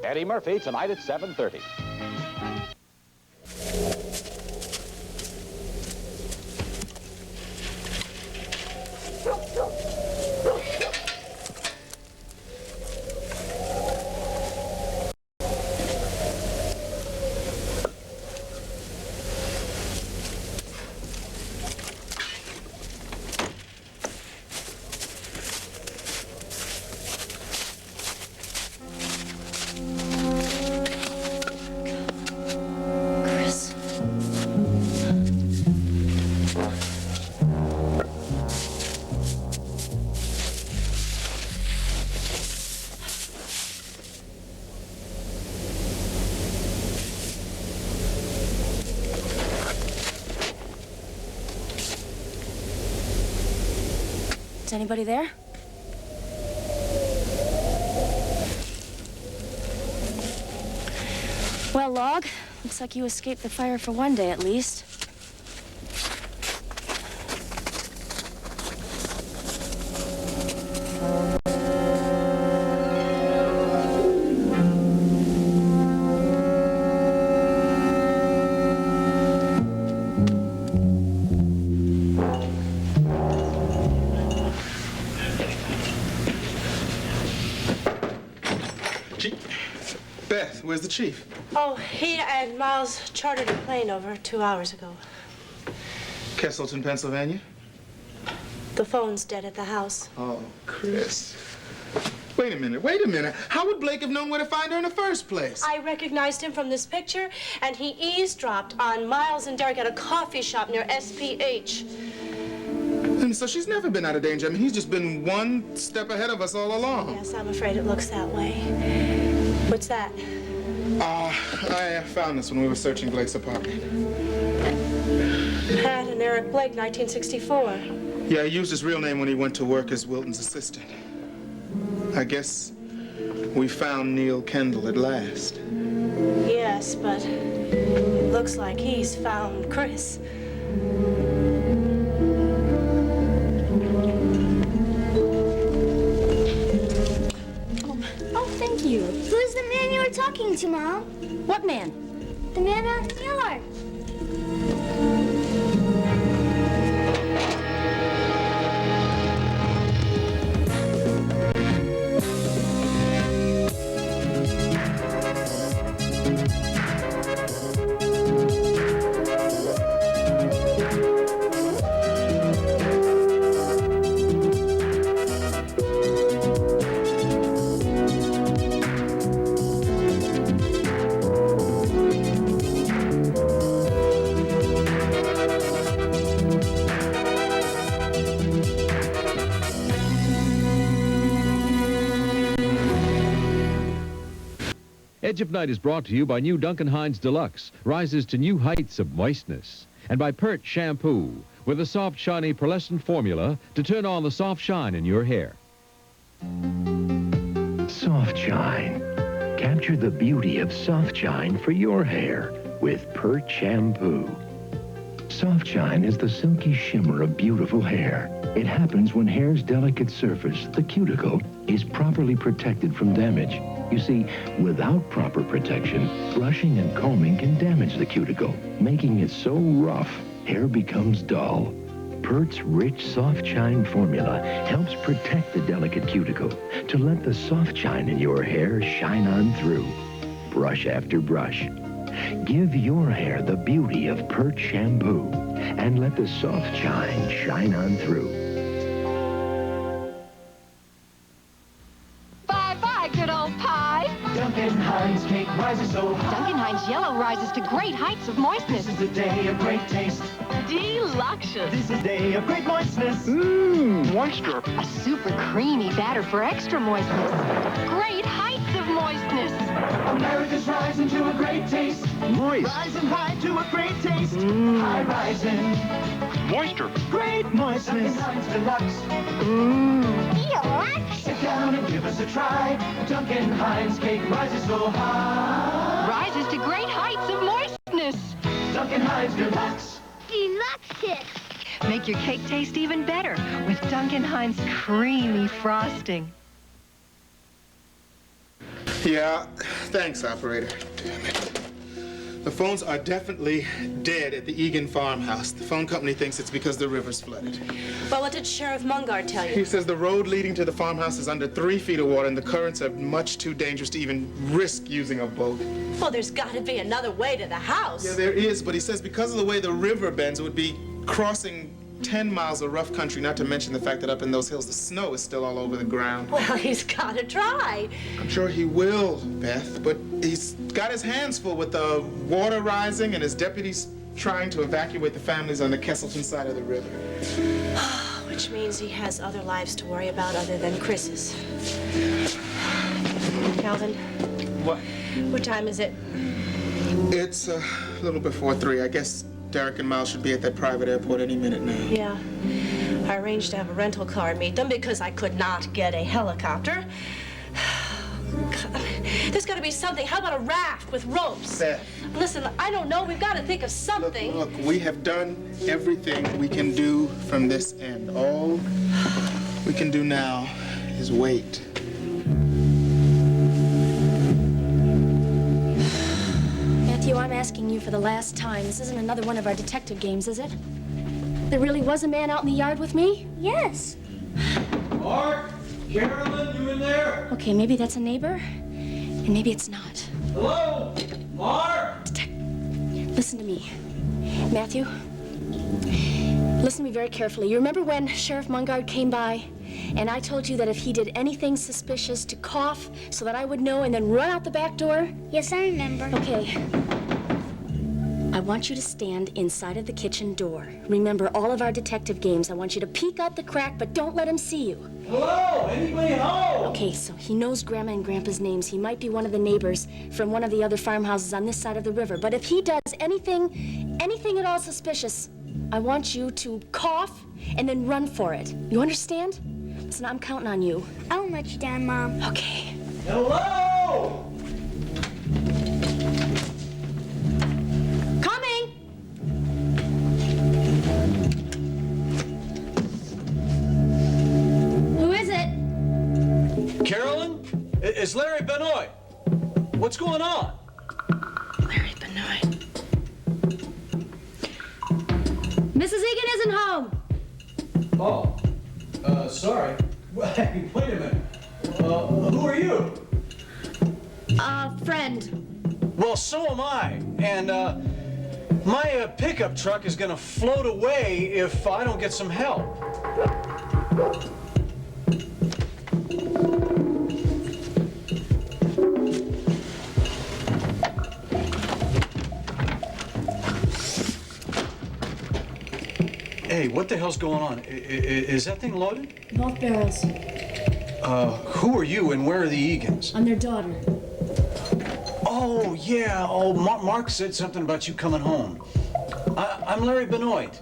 Eddie Murphy, tonight at 7:30. Is anybody there? Well, Log, looks like you escaped the fire for one day at least. Beth, where's the chief? Oh, he and Miles chartered a plane over 2 hours ago. Kesselton, Pennsylvania? The phone's dead at the house. Oh, Chris. Wait a minute. How would Blake have known where to find her in the first place? I recognized him from this picture, and he eavesdropped on Miles and Derek at a coffee shop near SPH. And so she's never been out of danger. I mean, he's just been one step ahead of us all along. Yes, I'm afraid it looks that way. What's that? I found this when we were searching Blake's apartment. Pat and Eric Blake, 1964. Yeah, he used his real name when he went to work as Wilton's assistant. I guess we found Neil Kendall at last. Yes, but it looks like he's found Chris. Thank you. Who's the man you were talking to, Mom? What man? The man out in the yard. Edge of Night is brought to you by new Duncan Hines Deluxe, rises to new heights of moistness, and by Pert Shampoo, with a soft, shiny pearlescent formula to turn on the soft shine in your hair. Soft Shine. Capture the beauty of soft shine for your hair with Pert Shampoo. Soft shine is the silky shimmer of beautiful hair. It happens when hair's delicate surface, the cuticle, is properly protected from damage. You see, without proper protection, brushing and combing can damage the cuticle, making it so rough, hair becomes dull. Pert's rich soft shine formula helps protect the delicate cuticle to let the soft shine in your hair shine on through, brush after brush. Give your hair the beauty of Pert Shampoo and let the soft shine on through. Bye-bye, good old pie. Duncan Hines cake rises so high. Duncan Hines Yellow rises to great heights of moistness. This is the day of great taste. Deluxious. This is the day of great moistness. Moisture. A super creamy batter for extra moistness. Great heights of moistness. America's rising to a great taste. Moist. Rising high to a great taste. High rising. Moisture. Great moistness. Duncan Hines Deluxe. Deluxe? Sit down and give us a try. Duncan Hines cake rises so high. Rises to great heights of moistness. Duncan Hines Deluxe. Deluxe. Make your cake taste even better with Duncan Hines creamy frosting. Yeah, thanks, operator. Damn it. The phones are definitely dead at the Egan farmhouse. The phone company thinks it's because the river's flooded. Well, what did Sheriff Mungard tell you? He says the road leading to the farmhouse is under 3 feet of water and the currents are much too dangerous to even risk using a boat. Well, there's got to be another way to the house. Yeah, there is, but he says because of the way the river bends, it would be crossing 10 miles of rough country, not to mention the fact that up in those hills, the snow is still all over the ground. Well, he's got to try. I'm sure he will, Beth, but he's got his hands full with the water rising and his deputies trying to evacuate the families on the Kesselton side of the river. Which means he has other lives to worry about other than Chris's. Calvin? What? What time is it? It's a little before 3. I guess Derek and Miles should be at that private airport any minute now. Yeah. I arranged to have a rental car meet them because I could not get a helicopter. There's got to be something. How about a raft with ropes? Beth. Listen, I don't know. We've got to think of something. Look, we have done everything we can do from this end. All we can do now is wait. Matthew, I'm asking you for the last time. This isn't another one of our detective games, is it? There really was a man out in the yard with me? Yes. Mark? Carolyn, you in there? Okay, maybe that's a neighbor, and maybe it's not. Hello? Mark? Listen to me. Matthew, listen to me very carefully. You remember when Sheriff Mungard came by, and I told you that if he did anything suspicious to cough so that I would know and then run out the back door? Yes, I remember. Okay. I want you to stand inside of the kitchen door. Remember all of our detective games. I want you to peek out the crack, but don't let him see you. Hello? Anybody home? Okay, so he knows Grandma and Grandpa's names. He might be one of the neighbors from one of the other farmhouses on this side of the river. But if he does anything at all suspicious, I want you to cough and then run for it. You understand? Listen, I'm counting on you. I won't let you down, Mom. Okay. Hello? Coming! Who is it? Carolyn? It's Larry Benoit. What's going on? Larry Benoit. Mrs. Egan isn't home. Oh, sorry. Wait a minute. Who are you? Friend. Well, so am I. And, my pickup truck is gonna float away if I don't get some help. Hey, what the hell's going on? Is that thing loaded? Both barrels. Who are you and where are the Egans? I'm their daughter. Oh, yeah. Oh, Mark said something about you coming home. I'm Larry Benoit.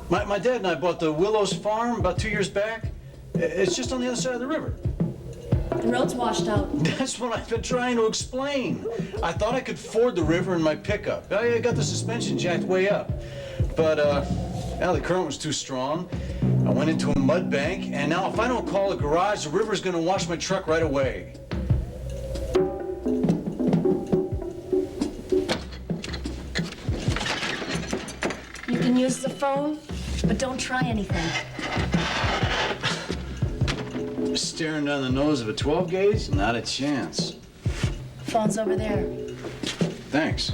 My dad and I bought the Willows farm about 2 years back. It's just on the other side of the river. The road's washed out. That's what I've been trying to explain. I thought I could ford the river in my pickup. I got the suspension jacked way up. But, the current was too strong. I went into a mud bank, and now if I don't call a garage, the river's gonna wash my truck right away. You can use the phone, but don't try anything. Staring down the nose of a 12 gauge? Not a chance. Phone's over there. Thanks.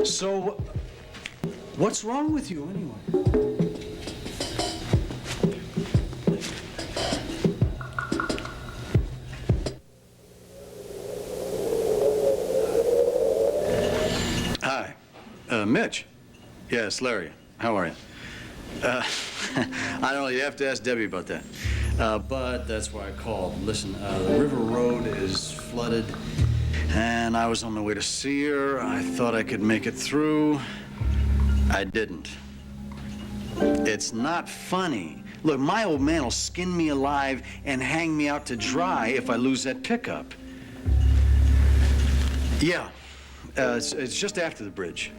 So, what's wrong with you anyway? Hi, Mitch. Yes, Larry. How are you? I don't know. You have to ask Debbie about that. But that's why I called. Listen, the river road is flooded, and I was on my way to see her. I thought I could make it through. I didn't. It's not funny. Look, my old man will skin me alive and hang me out to dry if I lose that pickup. Yeah, it's just after the bridge.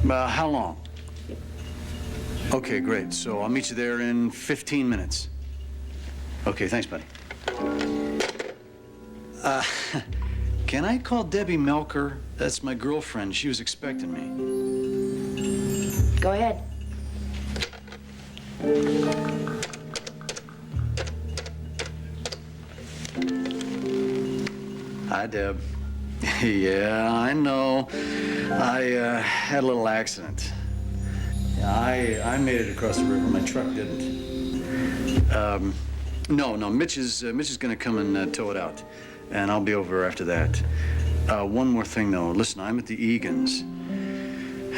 How long? Okay, great. So I'll meet you there in 15 minutes. Okay, thanks, buddy. Can I call Debbie Melker? That's my girlfriend. She was expecting me. Go ahead. Hi, Deb. Yeah, I know. I had a little accident. Yeah, I made it across the river. My truck didn't. No, Mitch is gonna come and tow it out, and I'll be over after that. One more thing, though. Listen, I'm at the Egan's,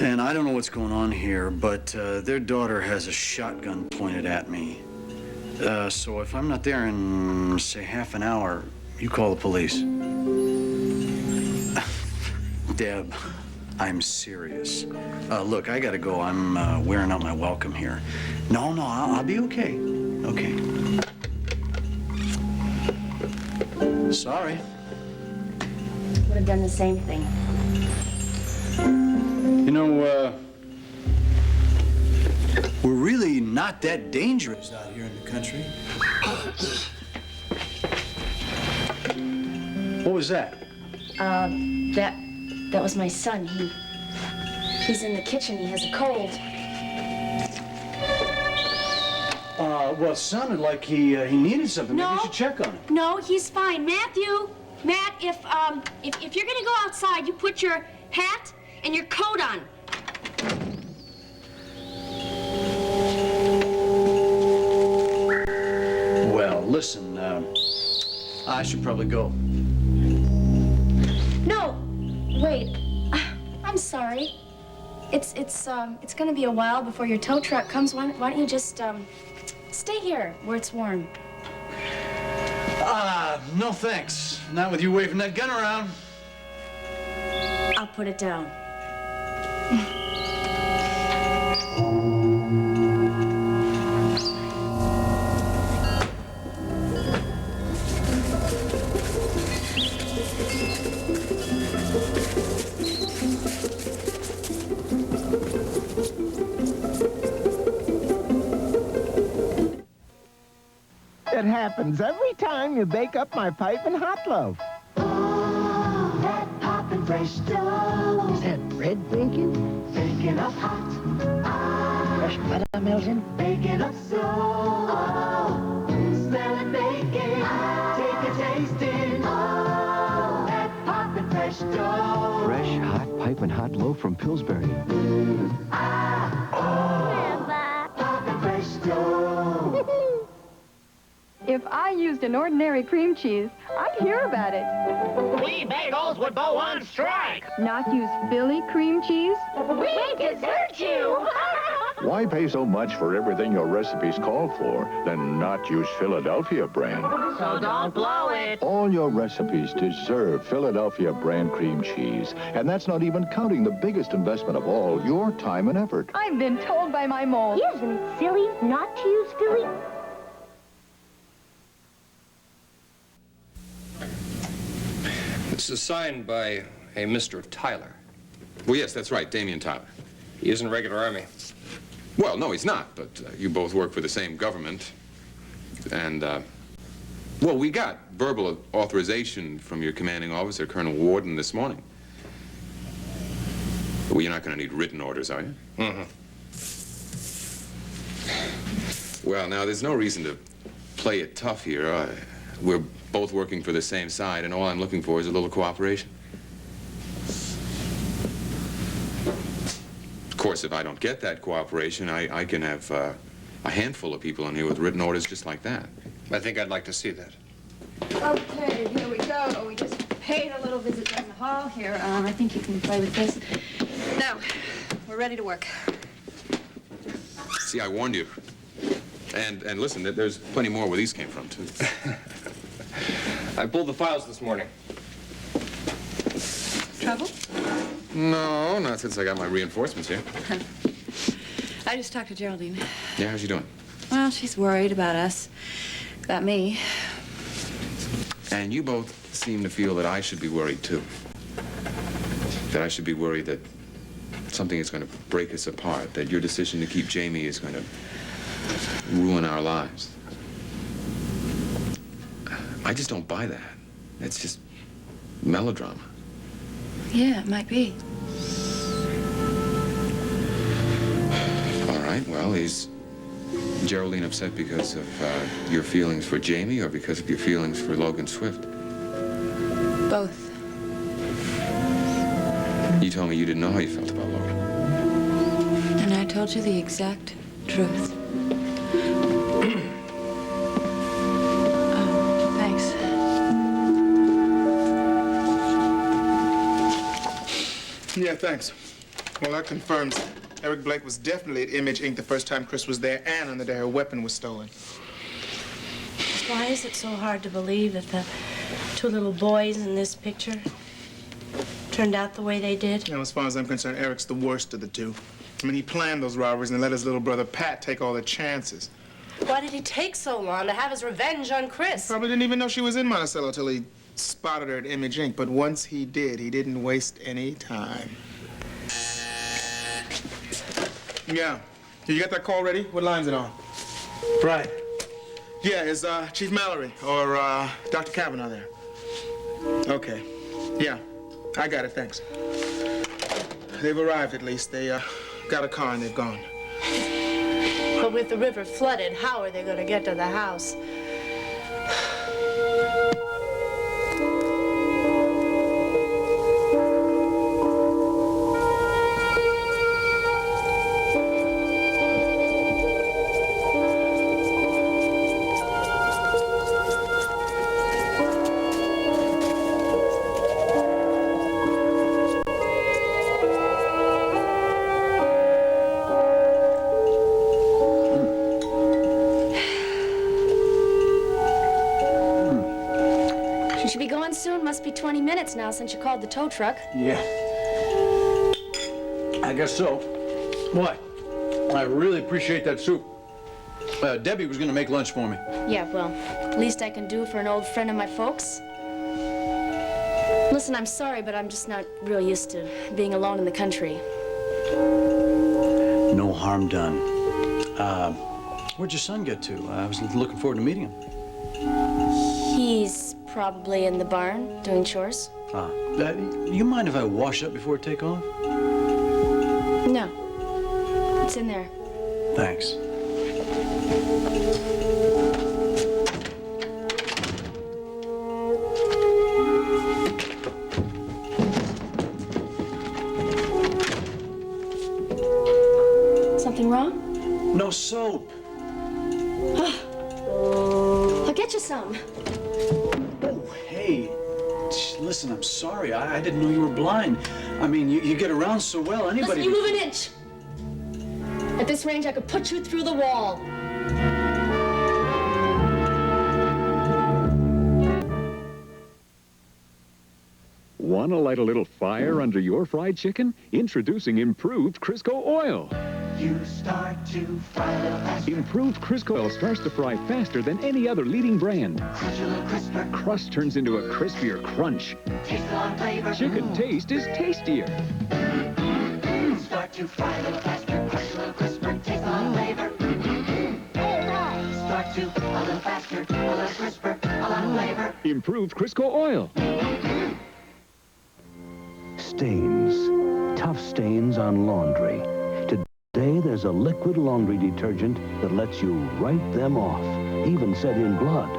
and I don't know what's going on here, but their daughter has a shotgun pointed at me. So if I'm not there in, say, half an hour, you call the police. Deb, I'm serious. Look, I gotta go. I'm wearing out my welcome here. No, I'll be okay. Okay. Sorry. Would have done the same thing. You know, we're really not that dangerous out here in the country. What was that? That was my son. He's in the kitchen. He has a cold. Well, it sounded like he needed something. No. Maybe you should check on him. No, he's fine. Matthew, Matt, if you're gonna go outside, you put your hat and your coat on. Well, listen, I should probably go. No, wait. I'm sorry. It's gonna be a while before your tow truck comes. Why don't you just stay here where it's warm? No thanks. Not with you waving that gun around. I'll put it down. It happens every time you bake up my piping hot loaf. Oh, that poppin' fresh dough. Is that bread baking? Baking up hot. Fresh butter melting? Baking up slow. Oh, smell it baking. Take a taste in. Oh, that poppin' fresh dough. Fresh, hot, piping hot loaf from Pillsbury. Poppin' fresh dough. If I used an ordinary cream cheese, I'd hear about it. We bagels would go on strike. Not use Philly cream cheese? We desert you! Why pay so much for everything your recipes call for, then not use Philadelphia brand? So don't blow it. All your recipes deserve Philadelphia brand cream cheese. And that's not even counting the biggest investment of all, your time and effort. I've been told by my mole. Isn't it silly not to use Philly? This is signed by a Mr. Tyler. Well, yes, that's right, Damian Tyler. He isn't regular Army. Well, no, he's not, but you both work for the same government. And, well, we got verbal authorization from your commanding officer, Colonel Warden, this morning. Well, you're not going to need written orders, are you? Mm-hmm. Well, now, there's no reason to play it tough here. We're both working for the same side, and all I'm looking for is a little cooperation. Of course, if I don't get that cooperation, I can have a handful of people in here with written orders just like that. I think I'd like to see that. Okay, here we go. We just paid a little visit down the hall here. I think you can play with this. Now, we're ready to work. See, I warned you. And listen, there's plenty more where these came from, too. I pulled the files this morning. Trouble? No, not since I got my reinforcements here. I just talked to Geraldine. Yeah, how's she doing? Well, she's worried about us. About me. And you both seem to feel that I should be worried, too. That I should be worried that something that's going to break us apart, that your decision to keep Jamie is going to ruin our lives. I just don't buy that. That's just melodrama. Yeah, it might be. All right, well, is Geraldine upset because of your feelings for Jamie or because of your feelings for Logan Swift? Both. You told me you didn't know how you felt about Logan. And I told you the exact truth. Oh, thanks. Yeah, thanks. Well, that confirms it. Eric Blake was definitely at Image Inc. the first time Chris was there and on the day her weapon was stolen. Why is it so hard to believe that the two little boys in this picture turned out the way they did? You know, as far as I'm concerned, Eric's the worst of the two. I mean, he planned those robberies and let his little brother Pat take all the chances. Why did he take so long to have his revenge on Chris? Probably didn't even know she was in Monticello till he spotted her at Image Inc. But once he did, he didn't waste any time. Yeah. You got that call ready? What line's it on? Right. Yeah, is Chief Mallory or Dr. Kavanaugh there? Okay. Yeah, I got it, thanks. They've arrived at least. They got a car and they've gone. But with the river flooded, how are they going to get to the house? Soon, must be 20 minutes now since you called the tow truck. Yeah. I guess so. What? I really appreciate that soup. Debbie was gonna make lunch for me. Yeah, well, least I can do for an old friend of my folks. Listen, I'm sorry, but I'm just not real used to being alone in the country. No harm done. Where'd your son get to? I was looking forward to meeting him. He's probably in the barn doing chores. You mind if I wash up before I take off? No. It's in there. Thanks. Something wrong? No soap. I'll get you some. Oh, hey. Listen, I'm sorry. I didn't know you were blind. I mean, you get around so well. Anybody... Listen, you move an inch. At this range, I could put you through the wall. Want to light a little fire under your fried chicken? Introducing improved Crisco oil. You start to fry a little faster. Improved Crisco oil starts to fry faster than any other leading brand. Crunch a little crisper. Crust turns into a crispier crunch. Taste a lot of flavor. Chicken taste is tastier. Start to fry a little faster. Crunch a little crisper. Taste a lot of flavor. Start to a little faster. A little crisper. A lot of flavor. Improved Crisco oil. Stains. Tough stains on laundry. Today, there's a liquid laundry detergent that lets you write them off, even set in blood.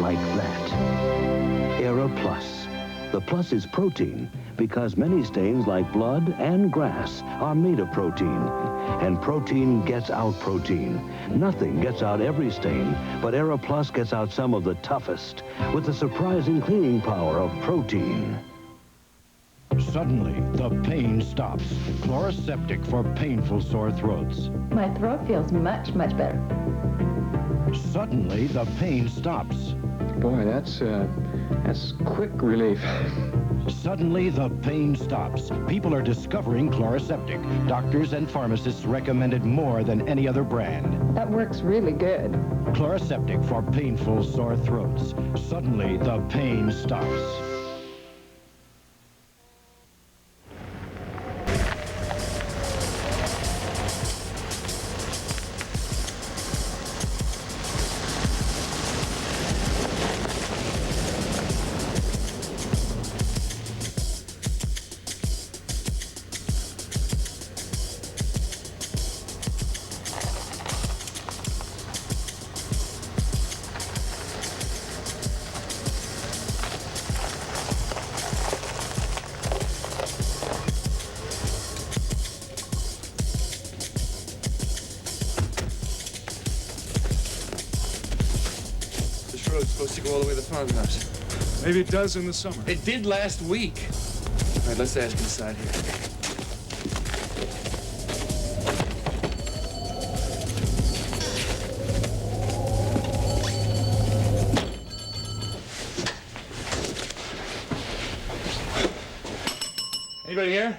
Like that. Era Plus. The plus is protein, because many stains like blood and grass are made of protein. And protein gets out protein. Nothing gets out every stain, but Era Plus gets out some of the toughest, with the surprising cleaning power of protein. Suddenly, the pain stops. Chloroseptic for painful sore throats. My throat feels much, much better. Suddenly, the pain stops. Boy, that's quick relief. Suddenly, the pain stops. People are discovering Chloroseptic. Doctors and pharmacists recommend it more than any other brand. That works really good. Chloroseptic for painful sore throats. Suddenly, the pain stops. road's supposed to go all the way to the farmhouse. Maybe it does in the summer. It did last week. All right, let's ask inside here. Anybody here?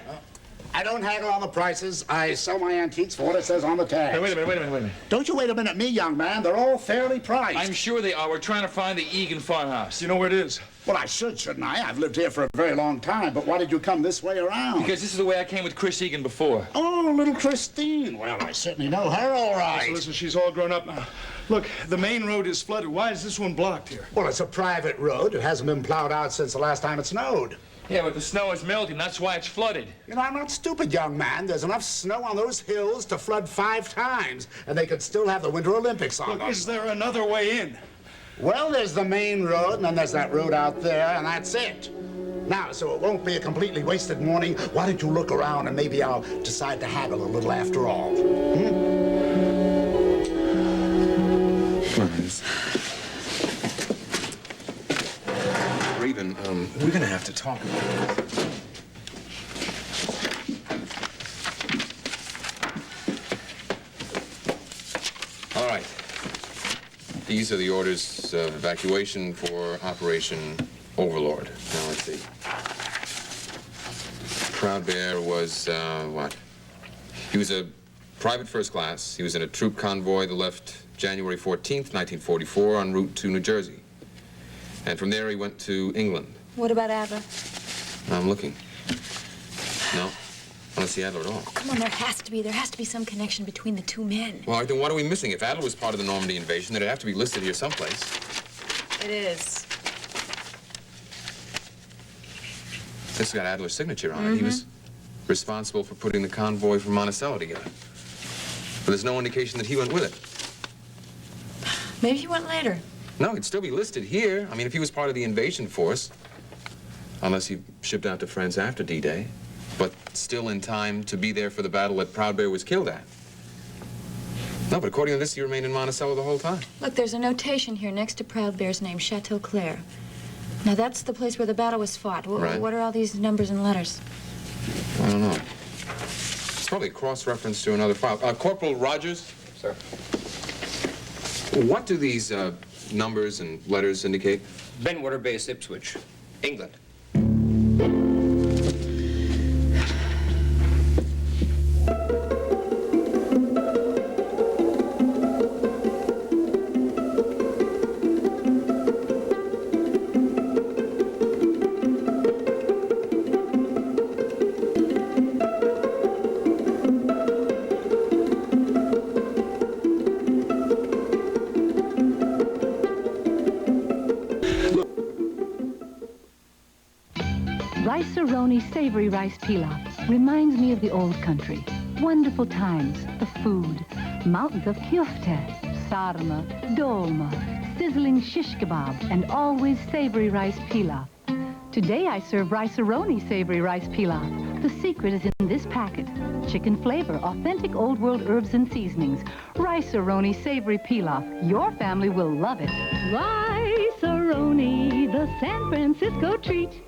I don't haggle on the prices. I sell my antiques for what it says on the tag. Hey, wait a minute. Don't you wait a minute, me, young man. They're all fairly priced. I'm sure they are. We're trying to find the Egan farmhouse. You know where it is? Well, I shouldn't I? I've lived here for a very long time, but why did you come this way around? Because this is the way I came with Chris Egan before. Oh, little Christine. Well, I certainly know her all right. Listen, she's all grown up now. Look, the main road is flooded. Why is this one blocked here? Well, it's a private road. It hasn't been plowed out since the last time it snowed. Yeah, but the snow is melting. That's why it's flooded. You know, I'm not stupid, young man. There's enough snow on those hills to flood 5 times, and they could still have the Winter Olympics on them. Is there another way in? Well, there's the main road, and then there's that road out there, and that's it. Now, so it won't be a completely wasted morning, why don't you look around and maybe I'll decide to haggle a little after all. Raven, We're gonna have to talk about it. all right. These are the orders of evacuation for Operation Overlord. Now, let's see. Proud Bear was, what? He was a private first class. He was in a troop convoy that left January 14th, 1944, en route to New Jersey. And from there, he went to England. What about Adler? I'm looking. No, I don't see Adler at all. Oh, come on, there has to be some connection between the two men. Well, then what are we missing? If Adler was part of the Normandy invasion, then it'd have to be listed here someplace. It is. This has got Adler's signature on it. He was responsible for putting the convoy from Monticello together. But there's no indication that he went with it. Maybe he went later. No, he'd still be listed here. I mean, if he was part of the invasion force, unless he shipped out to France after D-Day, but still in time to be there for the battle that Proud Bear was killed at. No, but according to this, he remained in Monticello the whole time. Look, there's a notation here next to Proud Bear's name, Chateau Claire. Now, that's the place where the battle was fought. Right. What are all these numbers and letters? I don't know. It's probably a cross-reference to another file. Corporal Rogers? Sir. What do these numbers and letters indicate? Bentwater Base, Ipswich, England. Rice-A-Roni savory rice pilaf reminds me of the old country. Wonderful times, the food, mountains of kyofte, sarma, dolma, sizzling shish kebab, and always savory rice pilaf. Today I serve Rice-A-Roni savory rice pilaf. The secret is in this packet. Chicken flavor, authentic old world herbs and seasonings. Rice-A-Roni savory pilaf. Your family will love it. Rice-A-Roni, the San Francisco treat.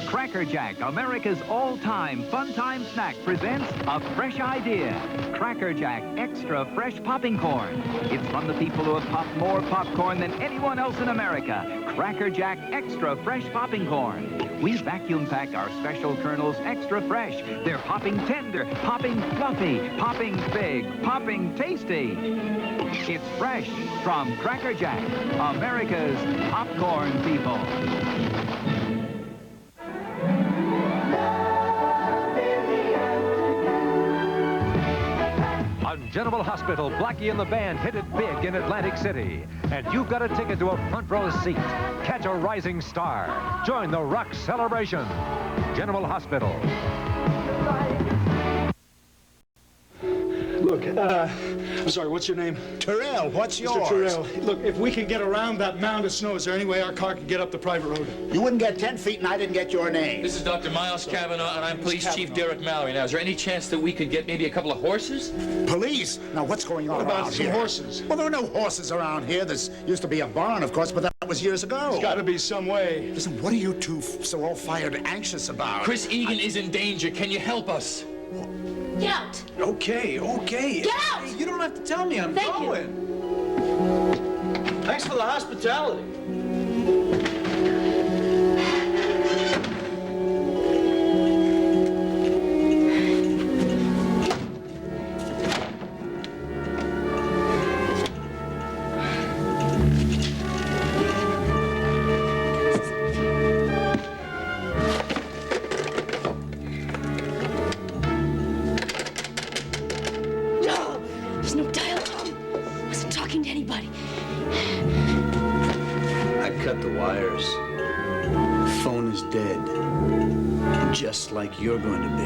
Cracker Jack, America's all-time fun-time snack, presents a fresh idea. Cracker Jack Extra Fresh Popping Corn. It's from the people who have popped more popcorn than anyone else in America. Cracker Jack Extra Fresh Popping Corn. We vacuum-packed our special kernels extra fresh. They're popping tender, popping fluffy, popping big, popping tasty. It's fresh from Cracker Jack, America's popcorn people. On General Hospital, Blackie and the band hit it big in Atlantic City. And you've got a ticket to a front row seat. Catch a rising star. Join the rock celebration. General Hospital. Look, I'm sorry, what's your name? Terrell, what's yours? Mr. Terrell, look, if we can get around that mound of snow, is there any way our car can get up the private road? You wouldn't get 10 feet and I didn't get your name. This is Dr. Miles Cavanaugh, and I'm Police Chief Derek Mallory. Now, is there any chance that we could get maybe a couple of horses? Police? Now, what's going on What about around some here? horses? Well, there are no horses around here. There used to be a barn, of course, but that was years ago. There's got to be some way. Listen, what are you two so all fired anxious about? Chris Egan is in danger. Can you help us? Get out! Okay. Get out! You don't have to tell me. I'm Thank going. Thanks for the hospitality. There's no dial tone. I wasn't talking to anybody. I cut the wires. Phone is dead. Just like you're going to be.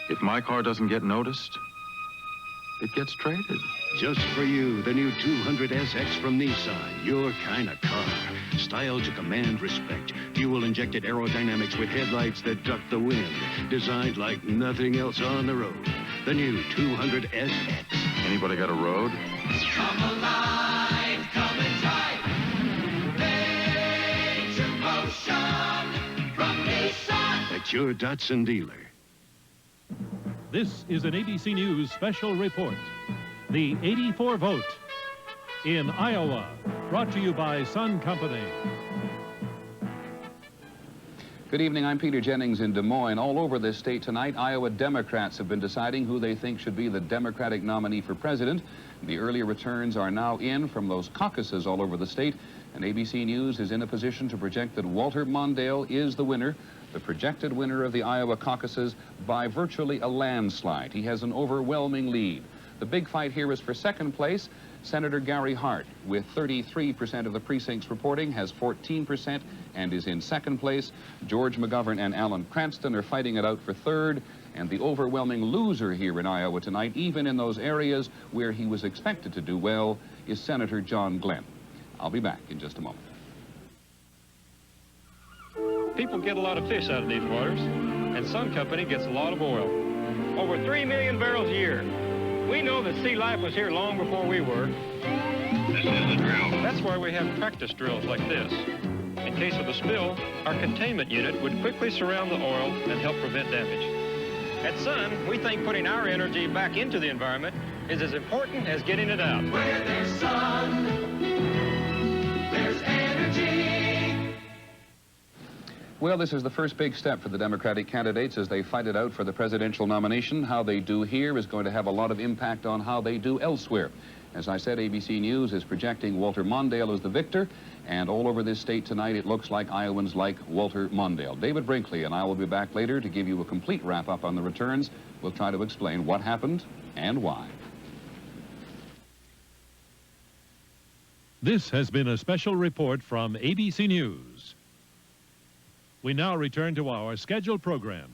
If my car doesn't get noticed, it gets traded. Just for you, the new 200SX from Nissan. Your kind of car. Style to command respect. Fuel-injected aerodynamics with headlights that duck the wind. Designed like nothing else on the road. The new 200SX. Anybody got a road? Come alive, come inside. Major motion from Nissan. At your Datsun dealer. This is an ABC News special report. The 84 vote in Iowa, brought to you by Sun Company. Good evening, I'm Peter Jennings in Des Moines. All over this state tonight, Iowa Democrats have been deciding who they think should be the Democratic nominee for president. The earlier returns are now in from those caucuses all over the state, and ABC News is in a position to project that Walter Mondale is the winner, the projected winner of the Iowa caucuses by virtually a landslide. He has an overwhelming lead. The big fight here is for second place. Senator Gary Hart, with 33% of the precincts reporting, has 14% and is in second place. George McGovern and Alan Cranston are fighting it out for third. And the overwhelming loser here in Iowa tonight, even in those areas where he was expected to do well, is Senator John Glenn. I'll be back in just a moment. People get a lot of fish out of these waters, and Sun Company gets a lot of oil. Over 3 million barrels a year. We know that sea life was here long before we were. This is the drill. That's why we have practice drills like this. In case of a spill, our containment unit would quickly surround the oil and help prevent damage. At Sun, we think putting our energy back into the environment is as important as getting it out. Where there's sun, there's energy. Well, this is the first big step for the Democratic candidates as they fight it out for the presidential nomination. How they do here is going to have a lot of impact on how they do elsewhere. As I said, ABC News is projecting Walter Mondale as the victor, and all over this state tonight, it looks like Iowans like Walter Mondale. David Brinkley and I will be back later to give you a complete wrap-up on the returns. We'll try to explain what happened and why. This has been a special report from ABC News. We now return to our scheduled program.